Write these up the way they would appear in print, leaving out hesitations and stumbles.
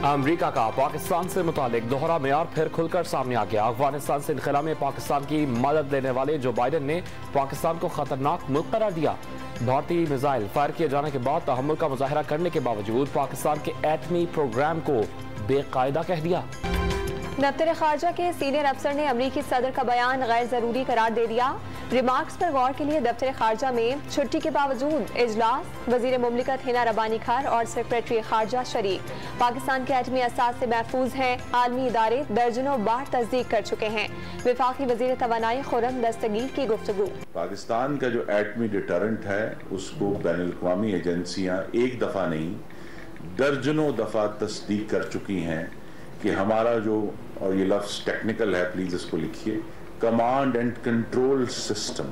अमरीका का पाकिस्तान से मुतालिक दोहरा मेयार फिर खुलकर सामने आ गया। अफगानिस्तान से इनखला में पाकिस्तान की मदद लेने वाले जो बाइडन ने पाकिस्तान को खतरनाक मुल्क करार दिया। भारतीय मिसाइल फायर किए जाने के बाद तहम्मुल का मुजाहरा करने के बावजूद पाकिस्तान के एटमी प्रोग्राम को बेकायदा कह दिया। दफ्तर खारजा के सीनियर अफसर ने अमरीकी सदर का बयान गैर जरूरी करार दे दिया। रिमार्क्स पर गौर के लिए दफ्तर खारजा में छुट्टी के बावजूद इजलास, वजीर मुमलिकत हिना रबानी खार और सेक्रेटरी खारजा शरीक। पाकिस्तान के एटमी असास से महफूज हैं। आलमी इदारे दर्जनों बार तस्दीक कर चुके हैं। वफाकी वजीर तवानाई खुर्रम दस्तगीर की गुफ्तगू। पाकिस्तान का जो एटमी डिटरेंट है उसको बैनुल-अक़वामी एजेंसियां एक दफा नहीं दर्जनों दफा तस्दीक कर चुकी हैं कि हमारा जो, और ये लफ्ज टेक्निकल है प्लीज इसको लिखिए, कमांड एंड कंट्रोल सिस्टम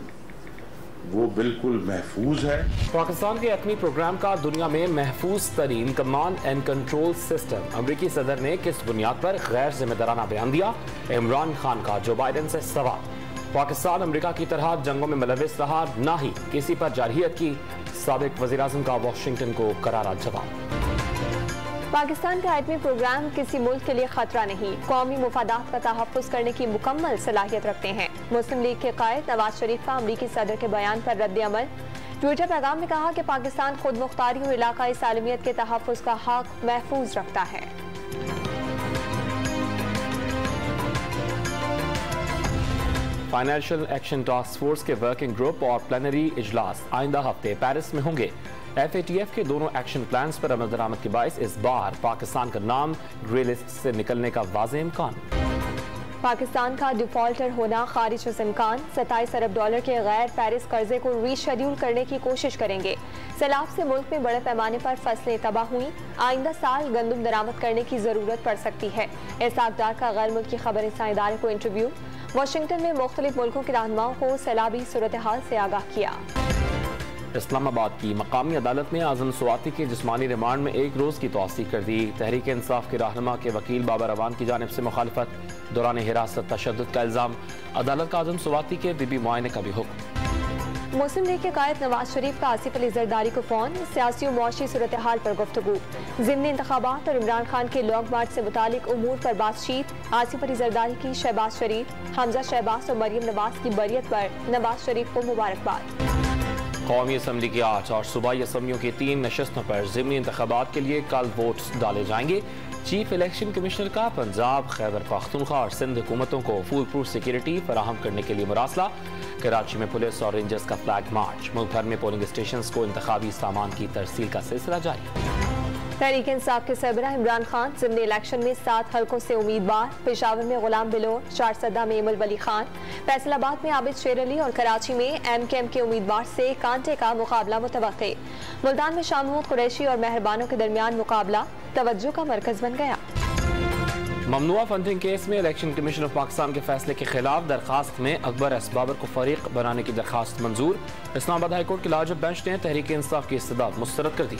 वो बिल्कुल महफूज है। पाकिस्तान के एटमी प्रोग्राम का दुनिया में महफूज तरीन कमांड एंड कंट्रोल सिस्टम। अमरीकी सदर ने किस बुनियाद पर गैर जिम्मेदाराना बयान दिया? इमरान खान का जो बाइडन से सवाल। पाकिस्तान अमरीका की तरह जंगों में मुलविस रहा, ना ही किसी पर जारहियत की। साबिक वज़ीर आज़म का वाशिंगटन को करारा जवाब। पाकिस्तान का एटमी प्रोग्राम किसी मुल्क के लिए खतरा नहीं, कौमी मुफादात का तहफ़्फ़ुज़ करने की मुकम्मल सलाहियत रखते हैं। मुस्लिम लीग के कायद नवाज शरीफ का अमरीकी सदर के बयान पर रद्द अमल। ट्विटर पैगाम में कहा कि पाकिस्तान खुद मुख्तारी और इलाकाई सालमियत के तहफ़्फ़ुज़ का हक महफूज रखता है। फाइनेंशियल एक्शन टास्क फोर्स के वर्किंग ग्रुप और प्लेनरी इजलास आइंदा हफ्ते पेरिस में होंगे। FATF के दोनों एक्शन प्लान्स पर अमल दरामद के बायस इस बार पाकिस्तान का नाम ग्रे लिस्ट से निकलने का वाज़ेह इम्कान। पाकिस्तान का डिफॉल्टर होना खारिज इम्कान। 27 अरब डॉलर के गैर पेरिस कर्जे को रीशेड्यूल करने की कोशिश करेंगे। सैलाब से मुल्क में बड़े पैमाने पर फसलें तबाह हुई। आइंदा साल गंदम दरामद करने की जरूरत पड़ सकती है। इसाकदार का गैर मुल्की खबर रसां इदारे को इंटरव्यू। वाशिंगटन में मुख्तलिफ मुल्कों के रहनुमाओं को सैलाबी सूरत हाल से आगाह किया। इस्लामाबाद की मकामी अदालत ने आज़म स्वाति के जिस्मानी रिमांड में 1 रोज़ की तौसीक कर दी। तहरीक इंसाफ के रहनुमा के वकील बाबर अवान की जानिब से मुखालफत। दौरान हिरासत तशद्दुद का इल्ज़ाम। अदालत का आज़म स्वाति के तिब्बी मुआयने का भी हुक्म। मुस्लिम लीग के कायद नवाज शरीफ का आसिफ अली जरदारी को फोन। सियासी और मुआशी सूरत हाल पर गुफ्तगू। ज़िमनी इंतखाबात और इमरान खान के लॉन्ग मार्च से मुतालिक उमूर पर बातचीत। आसिफ अली जरदारी की शहबाज शरीफ, हमजा शहबाज और मरियम नवाज की बरियत पर नवाज शरीफ को मुबारकबाद। कौमी असम्बली की 8 और सूबाई असम्बलियों की 3 नशस्तों पर ज़िमनी इंतखाबात के लिए कल वोट्स डाले जाएंगे। चीफ इलेक्शन कमिश्नर का पंजाब, खैबर पख्तूनख्वा और सिंध हुकूमतों को फुल प्रूफ सिक्योरिटी फराहम करने के लिए मुरासला। कराची में पुलिस और रेंजर्स का फ्लैग मार्च। मुल्क भर में पोलिंग स्टेशन को इंतखाबी सामान की तरसील का सिलसिला जारी। तहरीक इंसाफ के सरबराह इमरान खान ज़िमनी इलेक्शन में 7 हल्कों से उम्मीदवार। पेशावर में गुलाम बिलोर, चारसदा में इमल वली खान, फैसलाबाद में आबिद शेर अली और कराची में MKM के उम्मीदवार से कांटे का मुकाबला मुतवक्के। मुल्तान में शाह महमूद कुरैशी और मेहरबानों के दरमियान मुकाबला तवज्जो का मरकज बन गया। ममनुआ फंडिंग केस में इलेक्शन कमीशन ऑफ पाकिस्तान के फैसले के खिलाफ दरखास्त में अकबर एस बाबर को फरीक बनाने की दरखास्त मंजूर। इस्लामाबाद हाईकोर्ट के लाजब बेंच ने तहरीक इंसाफ की इस्तदाद मुस्तरद कर दी।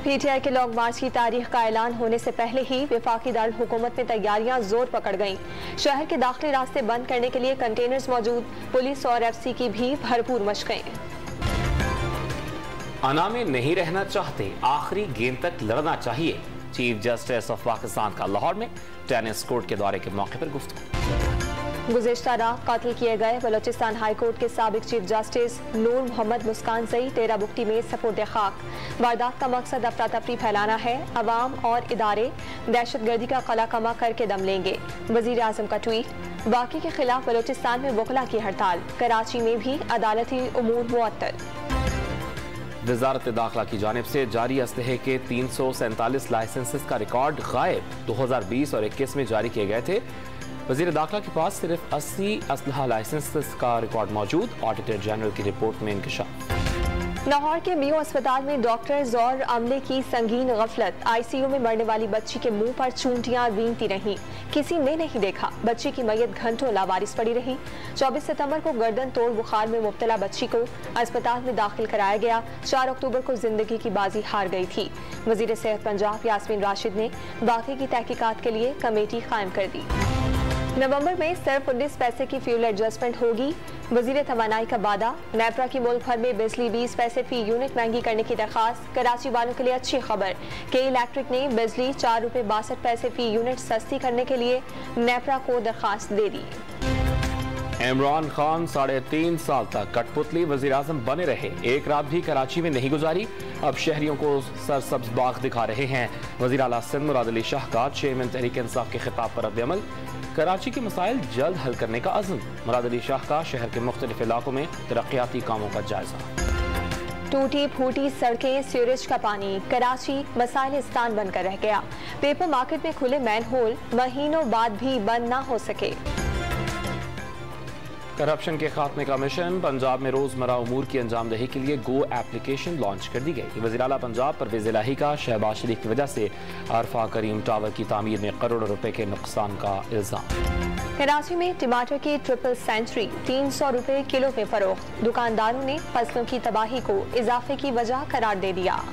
PTI के लॉन्ग मार्च की तारीख का ऐलान होने से पहले ही वफाकी दारुल हुकूमत में तैयारियां जोर पकड़ गईं। शहर के दाखिली रास्ते बंद करने के लिए कंटेनर्स मौजूद। पुलिस और FC की भी भरपूर मशकें। अना में नहीं रहना चाहते, आखिरी गेंद तक लड़ना चाहिए। चीफ जस्टिस ऑफ पाकिस्तान का लाहौर में टेनिस कोर्ट के दौरे के मौके पर गुफ्तगू। गुज़िश्ता रात कत्ल किए गए बलोचिस्तान हाई कोर्ट के साबिक चीफ जस्टिस नूर मोहम्मद मुस्कान सई टेरा बुक्टी में सपुर्द खाक। वारदात का मकसद अफरा तफरी फैलाना है। अवाम और इदारे दहशतगर्दी का कला कमा करके दम लेंगे। वजीर आजम का ट्वीट। बाकी के खिलाफ बलोचिस्तान में वकला की हड़ताल। कराची में भी अदालती उमूर मुअत्तल। वजारत दाखिला की जानिब से जारी असलहे के 347 लाइसेंसेस का रिकॉर्ड गायब। 2020 और 21 में जारी किए गए थे। वजीर दाखिला के पास सिर्फ 80 असलहा लाइसेंसेस का रिकॉर्ड मौजूद। ऑडिटर जनरल की रिपोर्ट में इंकशाफ। लाहौर के मियो अस्पताल में डॉक्टर्स और अमले की संगीन गफलत। ICU में मरने वाली बच्ची के मुंह पर चूंटियां बीनती रहीं, किसी ने नहीं देखा। बच्ची की मैयत घंटों लावारिस पड़ी रही। 24 सितंबर को गर्दन तोड़ बुखार में मुब्तला बच्ची को अस्पताल में दाखिल कराया गया। 4 अक्टूबर को जिंदगी की बाजी हार गई थी। वजीर सेहत पंजाब यास्मीन राशिद ने वाक़े की तहकीकात के लिए कमेटी कायम कर दी। नवंबर में सिर्फ 19 पैसे की फ्यूल एडजस्टमेंट होगी। वजीर तवानाई का वादा, नेपरा की मुल्क भर में बिजली 20 पैसे फी यूनिट महंगी करने की दरखास्त। कराची वालों के लिए अच्छी खबर, के इलेक्ट्रिक ने बिजली 4 रुपये 62 पैसे फी यूनिट सस्ती करने के लिए नेपरा को दरखास्त दे दी। इमरान खान 3.5 साल तक कठपुतली वजीर आजम बने रहे, एक रात भी कराची में नहीं गुजारी। अब शहरियों को सरसब्ज बाग दिखा रहे हैं। वजीर आला सिंध मुराद अली शाह का चेयरमैन तहरीक इंसाफ के खिताब पर रद्द-ए-अमल। कराची के मसाइल जल्द हल करने का अज़्म। मुराद अली शाह का शहर के मुख्तलिफ इलाकों में तरक्याती कामों का जायजा। टूटी फूटी सड़कें, सीवरेज का पानी, कराची मसाइलिस्तान बनकर रह गया। पेपर मार्केट में खुले मैन होल महीनों बाद भी बंद ना हो सके। करप्शन के खात्मे का मिशन, पंजाब में रोजमर्रा उमूर की अंजामदही के लिए गो एप्लीकेशन लॉन्च कर दी गई। वज़ीर आला पंजाब परवेज इलाही का शहबाज शरीफ की वजह से अरफा करीम टावर की तामीर में करोड़ों रुपए के नुकसान का इल्जाम। कराची में टमाटर की ट्रिपल सेंचुरी 300 रुपए किलो में फरोख्त। दुकानदारों ने फसलों की तबाही को इजाफे की वजह करार दे दिया।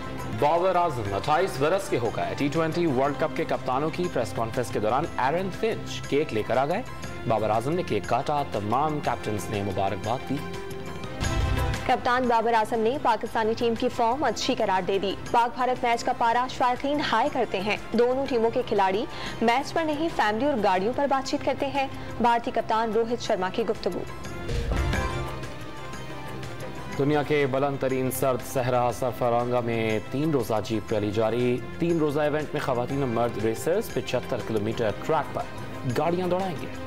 बाबर आजम 28 बरस के हो गए। T20 वर्ल्ड कप के कप्तानों की प्रेस कॉन्फ्रेंस के दौरान एरन फिंच केक लेकर आ गए। बाबर आजम ने केक काटा, तमाम कैप्टन्स ने मुबारकबाद दी। कप्तान बाबर आजम ने पाकिस्तानी टीम की फॉर्म अच्छी करार दे दी। पाक भारत मैच का पारा शायकीन हाई करते हैं। दोनों टीमों के खिलाड़ी मैच पर नहीं, फैमिली और गाड़ियों पर बातचीत करते हैं। भारतीय कप्तान रोहित शर्मा की गुफ्तगू। दुनिया के बुलंद तरीन सर्द सहरा सफरांगा में 3 रोजा जीप रैली जारी। 3 रोजा इवेंट में खवातीन और मर्द रेसर्स 75 किलोमीटर ट्रैक पर गाड़ियां दौड़ाएंगे।